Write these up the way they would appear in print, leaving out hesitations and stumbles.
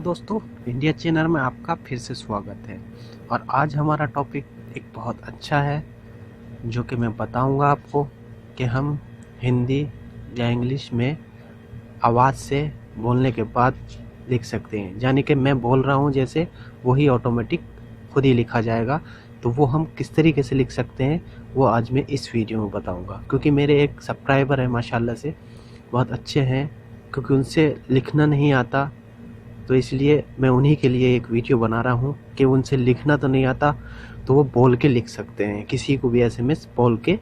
दोस्तों, India channel में आपका फिर से स्वागत है। और आज हमारा टॉपिक एक बहुत अच्छा है जो कि मैं बताऊंगा आपको कि हम हिंदी या इंग्लिश में आवाज़ से बोलने के बाद लिख सकते हैं। यानी कि मैं बोल रहा हूं जैसे वही ऑटोमेटिक खुद ही लिखा जाएगा। तो वो हम किस तरीके से लिख सकते हैं वो आज मैं इस वीडियो में बताऊंगा। क्योंकि मेरे एक सब्सक्राइबर है माशाल्लाह से, बहुत अच्छे हैं, क्योंकि उनसे लिखना नहीं आता, तो इसलिए मैं उन्हीं के लिए एक वीडियो बना रहा हूँ कि उनसे लिखना तो नहीं आता तो वो बोल के लिख सकते हैं। किसी को भी एसएमएस बोल के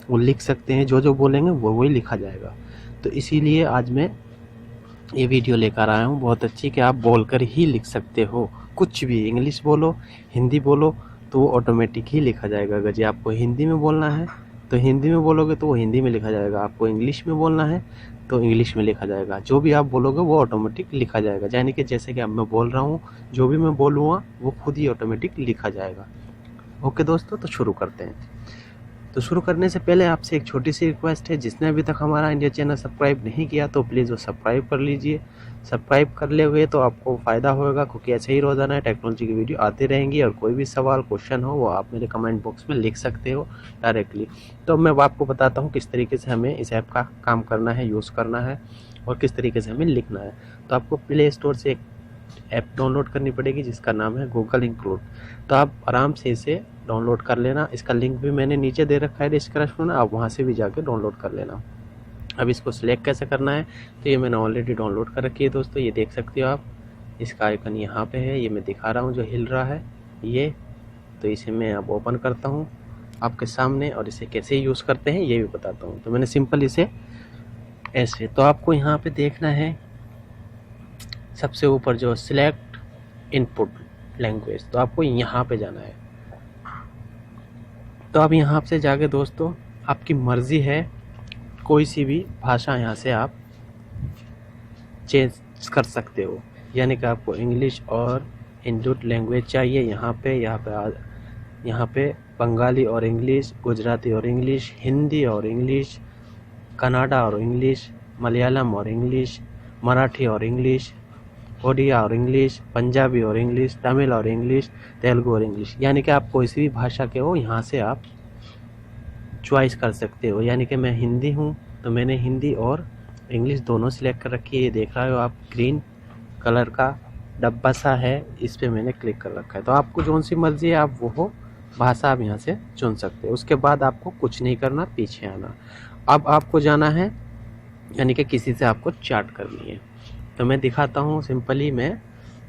वो लिख सकते हैं, जो जो बोलेंगे वो वही लिखा जाएगा। तो इसीलिए आज मैं ये वीडियो लेकर आया हूँ बहुत अच्छी, कि आप बोलकर ही लिख सकते हो। कुछ भी इंग्लिश बोलो, हिंदी बोलो, तो वो ऑटोमेटिक ही लिखा जाएगा। अगर जी आपको हिंदी में बोलना है तो हिंदी में बोलोगे तो वो हिंदी में लिखा जाएगा। आपको इंग्लिश में बोलना है तो इंग्लिश में लिखा जाएगा। जो भी आप बोलोगे वो ऑटोमेटिक लिखा जाएगा। यानी कि जैसे कि अब मैं बोल रहा हूँ, जो भी मैं बोलूँगा वो खुद ही ऑटोमेटिक लिखा जाएगा। ओके दोस्तों, तो शुरू करते हैं। तो शुरू करने से पहले आपसे एक छोटी सी रिक्वेस्ट है, जिसने अभी तक हमारा इंडिया चैनल सब्सक्राइब नहीं किया तो प्लीज़ वो सब्सक्राइब कर लीजिए। सब्सक्राइब कर ले हुए तो आपको फ़ायदा होगा, क्योंकि ऐसे ही रोज़ाना टेक्नोलॉजी की वीडियो आती रहेंगी। और कोई भी सवाल क्वेश्चन हो वो आप मेरे कमेंट बॉक्स में लिख सकते हो डायरेक्टली। तो मैं आपको बताता हूँ किस तरीके से हमें इस ऐप का काम करना है, यूज़ करना है, और किस तरीके से हमें लिखना है। तो आपको प्ले स्टोर से एक ऐप डाउनलोड करनी पड़ेगी जिसका नाम है गूगल इंक्लूड। तो आप आराम से इसे डाउनलोड कर लेना। इसका लिंक भी मैंने नीचे दे रखा है डिस्क्रिप्शन में, आप वहाँ से भी जाके डाउनलोड कर लेना। अब इसको सिलेक्ट कैसे करना है, तो ये मैंने ऑलरेडी डाउनलोड कर रखी है दोस्तों, ये देख सकते हो आप। इसका आइकन यहाँ पे है, ये मैं दिखा रहा हूँ जो हिल रहा है ये। तो इसे मैं अब ओपन करता हूँ आपके सामने, और इसे कैसे यूज़ करते हैं ये भी बताता हूँ। तो मैंने सिंपल इसे ऐसे, तो आपको यहाँ पे देखना है सबसे ऊपर जो सिलेक्ट इनपुट लैंग्वेज, तो आपको यहाँ पे जाना है। तो अब यहाँ से जाके दोस्तों आपकी मर्ज़ी है, कोई सी भी भाषा यहाँ से आप चेंज कर सकते हो। यानी कि आपको इंग्लिश और हिंदू लैंग्वेज चाहिए, यहाँ पे बंगाली और इंग्लिश, गुजराती और इंग्लिश, हिंदी और इंग्लिश, कन्नड़ा और इंग्लिश, मलयालम और इंग्लिश, मराठी और इंग्लिश, ओडिया और इंग्लिश, पंजाबी और इंग्लिश, तमिल और इंग्लिश, तेलुगु और इंग्लिश। यानी कि आप कोई सी भी भाषा के हो यहाँ से आप चॉइस कर सकते हो। यानी कि मैं हिंदी हूँ तो मैंने हिंदी और इंग्लिश दोनों सिलेक्ट कर रखी है। ये देख रहे हो आप, ग्रीन कलर का डब्बा सा है, इस पर मैंने क्लिक कर रखा है। तो आपको जो सी मर्जी है आप वो भाषा आप यहाँ से चुन सकते हो। उसके बाद आपको कुछ नहीं करना, पीछे आना। अब आपको जाना है, यानी कि किसी से आपको चैट करनी है। तो मैं दिखाता हूँ सिंपली, मैं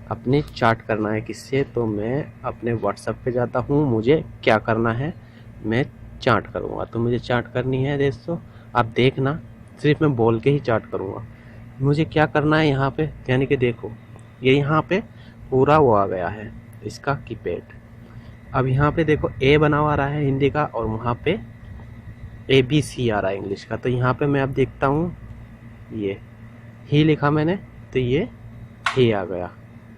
अपनी चैट करना है किससे, तो मैं अपने व्हाट्सएप पे जाता हूँ। मुझे क्या करना है, मैं चैट करूँगा। तो मुझे चैट करनी है दोस्तों, आप देखना, सिर्फ मैं बोल के ही चैट करूँगा। मुझे क्या करना है यहाँ पे, यानी कि देखो ये यहाँ पे पूरा वो आ गया है इसका कीपैड। अब यहाँ पे देखो ए बना हुआ आ रहा है हिंदी का, और वहाँ पे ABC आ रहा है इंग्लिश का। तो यहाँ पे मैं अब देखता हूँ, ये ही लिखा मैंने, तो ये ही आ गया,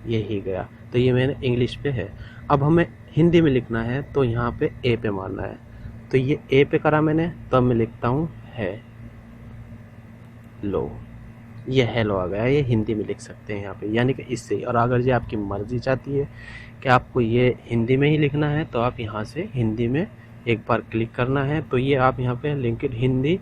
ये ही गया। तो ये मैंने इंग्लिश पे है। अब हमें हिंदी में लिखना है तो यहाँ पे ए पे मारना है। तो ये ए पे करा मैंने, तो अब मैं लिखता हूँ है लो, ये हेलो आ गया। ये हिंदी में लिख सकते हैं यहाँ पे, यानी कि इससे। और अगर ये आपकी मर्ज़ी चाहती है कि आपको ये हिंदी में ही लिखना है, तो आप यहाँ से हिंदी में एक बार क्लिक करना है। तो ये आप यहाँ पे लिंक्ड हिंदी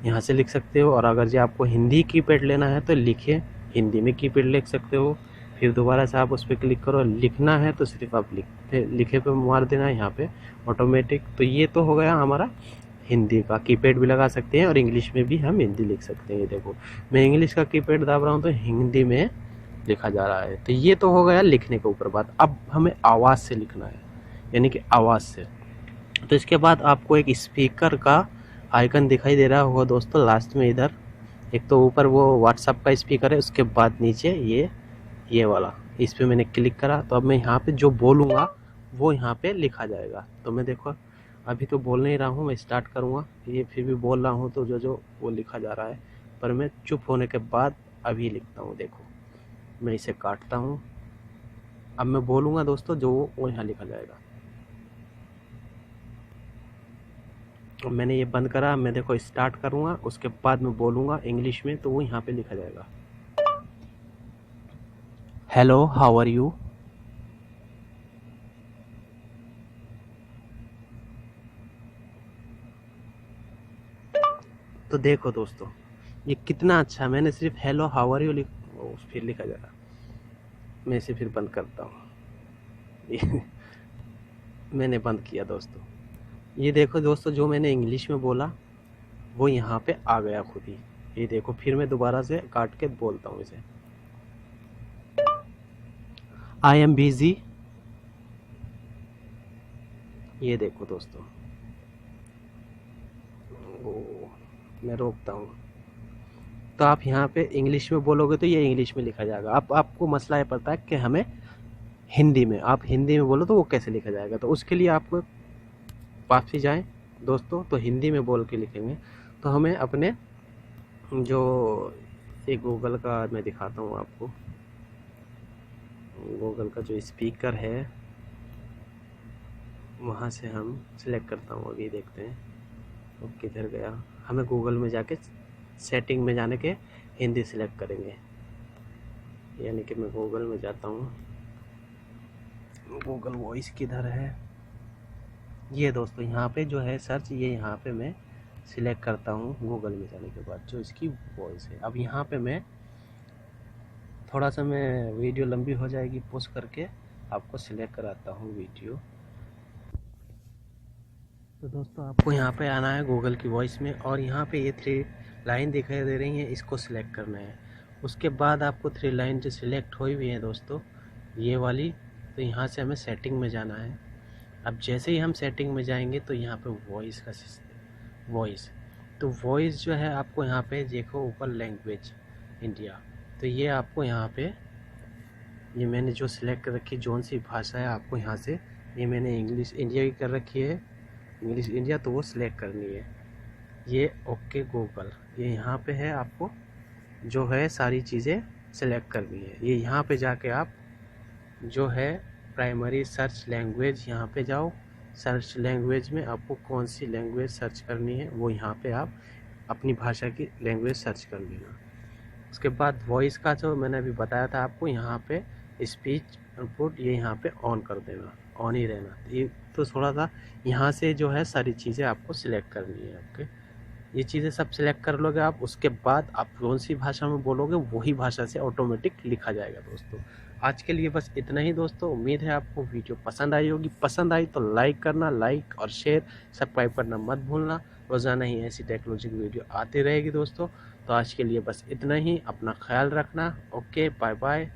यहाँ से लिख सकते हो। और अगर जो आपको हिंदी कीपैड लेना है तो लिखे हिंदी में कीपैड लिख सकते हो। फिर दोबारा से आप उस पर क्लिक करो, लिखना है तो सिर्फ आप लिखे पे मार देना है यहाँ पे ऑटोमेटिक। तो ये तो हो गया हमारा हिंदी का। कीपैड भी लगा सकते हैं और इंग्लिश में भी हम हिंदी लिख सकते हैं। ये देखो मैं इंग्लिश का कीपैड दाब रहा हूँ तो हिंदी में लिखा जा रहा है। तो ये तो हो गया लिखने के ऊपर बात। अब हमें आवाज़ से लिखना है, यानी कि आवाज़ से। तो इसके बाद आपको एक स्पीकर का आइकन दिखाई दे रहा होगा दोस्तों लास्ट में इधर। एक तो ऊपर वो व्हाट्सएप का स्पीकर है, उसके बाद नीचे ये वाला, इस पे मैंने क्लिक करा। तो अब मैं यहाँ पे जो बोलूँगा वो यहाँ पे लिखा जाएगा। तो मैं देखो अभी तो बोल नहीं रहा हूँ, मैं स्टार्ट करूँगा, ये फिर भी बोल रहा हूँ तो जो वो लिखा जा रहा है। पर मैं चुप होने के बाद अभी लिखता हूँ। देखो मैं इसे काटता हूँ, अब मैं बोलूँगा दोस्तों जो वो यहाँ लिखा जाएगा। मैंने ये बंद करा, मैं देखो स्टार्ट करूँगा, उसके बाद मैं बोलूँगा इंग्लिश में तो वो यहाँ पे लिखा जाएगा। Hello, how are you. तो देखो दोस्तों, ये कितना अच्छा है। मैंने सिर्फ हेलो हाउ आर यू फिर लिखा जा रहा। मैं इसे फिर बंद करता हूँ। मैंने बंद किया दोस्तों। ये देखो दोस्तों, जो मैंने इंग्लिश में बोला वो यहाँ पे आ गया खुद ही। ये देखो, फिर मैं दोबारा से काट के बोलता हूँ इसे। I am busy. ये देखो दोस्तों, मैं रोकता हूँ। तो आप यहाँ पे इंग्लिश में बोलोगे तो ये इंग्लिश में लिखा जाएगा। अब आपको मसला ये पड़ता है कि हमें हिंदी में, आप हिंदी में बोलो तो वो कैसे लिखा जाएगा। तो उसके लिए आपको वापसी जाएं दोस्तों, तो हिंदी में बोल के लिखेंगे। तो हमें अपने जो एक गूगल का मैं दिखाता हूँ आपको, गूगल का जो स्पीकर है वहाँ से हम सिलेक्ट करता हूँ। अभी देखते हैं वो किधर गया। हमें गूगल में जाके सेटिंग में जाने के हिंदी सिलेक्ट करेंगे। यानी कि मैं गूगल में जाता हूँ। गूगल वॉइस किधर है। ये दोस्तों यहाँ पे जो है सर्च, ये यहाँ पे मैं सिलेक्ट करता हूँ गूगल में जाने के बाद जो इसकी वॉइस है। अब यहाँ पे मैं थोड़ा सा, मैं वीडियो लंबी हो जाएगी, पोस्ट करके आपको सिलेक्ट कराता हूँ वीडियो। तो दोस्तों आपको यहाँ पे आना है गूगल की वॉइस में, और यहाँ पे ये 3 लाइन दिखाई दे रही हैं, इसको सिलेक्ट करना है। उसके बाद आपको 3 लाइन जो सिलेक्ट हुई हुई है दोस्तों, ये वाली, तो यहाँ से हमें सेटिंग में जाना है। अब जैसे ही हम सेटिंग में जाएंगे तो यहाँ पे वॉइस का सिस्टम, वॉइस, तो वॉइस जो है आपको यहाँ पे देखो ऊपर लैंग्वेज इंडिया, तो ये आपको यहाँ पे, ये मैंने जो सिलेक्ट कर रखी जौन सी भाषा है, आपको यहाँ से, ये मैंने इंग्लिश इंडिया की कर रखी है, इंग्लिश इंडिया, तो वो सिलेक्ट करनी है। ये ओके गूगल, ये यहाँ पे है, आपको जो है सारी चीज़ें सिलेक्ट करनी है। ये यहाँ पे जाके आप जो है प्राइमरी सर्च लैंग्वेज, यहाँ पे जाओ। सर्च लैंग्वेज में आपको कौन सी लैंग्वेज सर्च करनी है वो यहाँ पे आप अपनी भाषा की लैंग्वेज सर्च कर लेना। उसके बाद वॉइस का जो मैंने अभी बताया था आपको, यहाँ पे स्पीच इनपुट, ये यहाँ पे ऑन कर देना, ऑन ही रहना। ये तो थोड़ा सा यहाँ से जो है सारी चीज़ें आपको सिलेक्ट करनी है। ओके, ये चीज़ें सब सिलेक्ट कर लोगे आप, उसके बाद आप कौन सी भाषा में बोलोगे वही भाषा से ऑटोमेटिक लिखा जाएगा। दोस्तों आज के लिए बस इतना ही दोस्तों। उम्मीद है आपको वीडियो पसंद आई होगी। पसंद आई तो लाइक करना, लाइक और शेयर, सब्सक्राइब करना मत भूलना। रोज़ाना ही ऐसी टेक्नोलॉजी की वीडियो आती रहेगी दोस्तों। तो आज के लिए बस इतना ही। अपना ख्याल रखना। Okay, bye bye.